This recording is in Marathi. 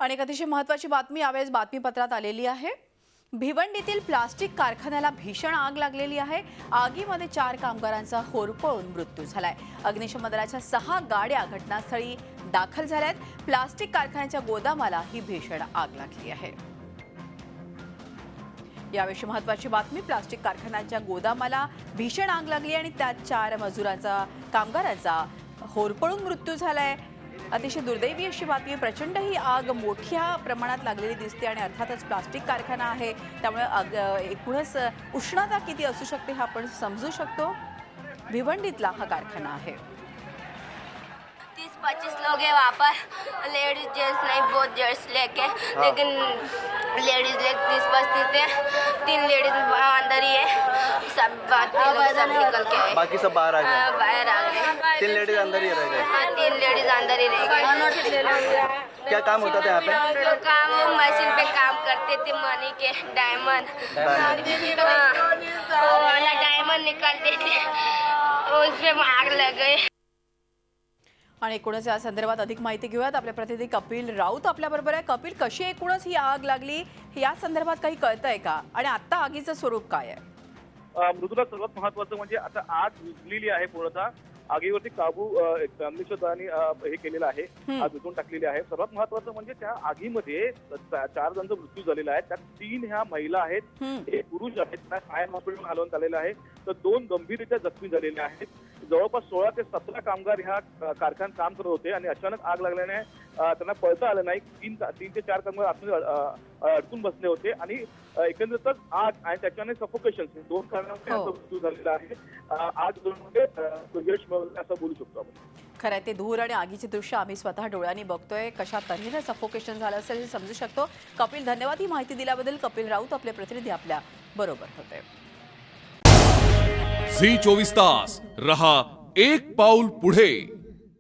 आणि एक अतिशय महत्त्वाची बातमी यावेळेस बातमीपत्रात आलेली आहे। भिवंडीतील प्लास्टिक कारखान्याला भीषण आग लागलेली आहे। आगीमध्ये 4 कामगारांचा होरपळून मृत्यू झालाय। अग्निशमन दलाच्या 6 गाड्या घटनास्थळी दाखल झाल्यात। प्लास्टिक कारखान्याच्या गोदामाला ही भीषण आग लागली आहे। यावेळी महत्त्वाची बातमी, प्लास्टिक कारखान्याच्या गोदामाला भीषण आग लागली आणि त्यात 4 कामगारांचा होरपळून मृत्यू झालाय। अतिशय दुर्दैवी अशी बातमी। प्रचंड ही आग मोठ्या प्रमाणात लागलेली दिसते आणि अर्थातच प्लास्टिक कारखाना आहे, त्यामुळे एकूणच उष्णता किती असू शकते हे आपण समजू शकतो। भिवंडीतला हा कारखाना आहे। 30-25 लोग हैं वहाँ पर, लेडीज जेंट्स नहीं, बहुत जेंट्स लेके, लेकिन लेडीज ले 30-35 थे, 3 लेडीज अंदर ही है, सब सब निकल के आए, बाकी सब बाहर आ गए। बाहर आ गए। 3 लेडीज अंदर ही रह गए। हाँ, 3 लेडीज अंदर ही रह गए। क्या काम होता था यहाँ पे? तो काम, वो मशीन पे काम करते थे, मनी के डायमंड, वो वाला डायमंड निकालते थे, उसमें आग लग गई। आणि एकूणच या संदर्भात अधिक माहिती घेऊयात। आपले प्रतिनिधी कपिल राऊत आपल्या बरोबर आहे। कपिल, कशी एकूणच ही आग लागली या संदर्भात काही कळतंय का आणि आता आगीचं स्वरूप काय आहे? मृदुला, सर्वात महत्वाचं म्हणजे आता आग विझलेली आहे। पूर्णतः आगीवरती काबू अग्निशमन दलाने हे केलेलं आहे, आग विझवून टाकलेली आहे। सर्वात महत्वाचं म्हणजे त्या आगीमध्ये 4 जणांचा मृत्यू झालेला आहे। त्यात 3 ह्या महिला आहेत, 1 पुरुष आहेत। त्यांना कायम हॉस्पिटल हलवण्यात आलेलं आहे, तर 2 गंभीररित्या जखमी झालेले आहेत। जवळपास 16 ते 17 कामगार ह्या कारखान्यात काम करत होते आणि अचानक आग लागल्याने त्यांना पळता आलं नाही। 3 ते 4 कामगार आतमध्ये अडकून बसले होते आणि एकंदरीतच आग आणि त्याच्याने सफोकेशन, 2 कारणांमुळे असा मृत्यू झालेला आहे। आग मध्ये यश मिळवलं असं बोलू शकतो आपण। खरंय, ते धूर आणि आगीचे दृश्य आम्ही स्वतः डोळ्यांनी बघतोय। कशा तऱ्हेने सफोकेशन झालं असेल हे समजू शकतो। कपिल, धन्यवाद ही माहिती दिल्याबद्दल। कपिल राऊत आपले प्रतिनिधी आपल्या बरोबर होते। झी 24 तास रहा एक पाऊल पुढे।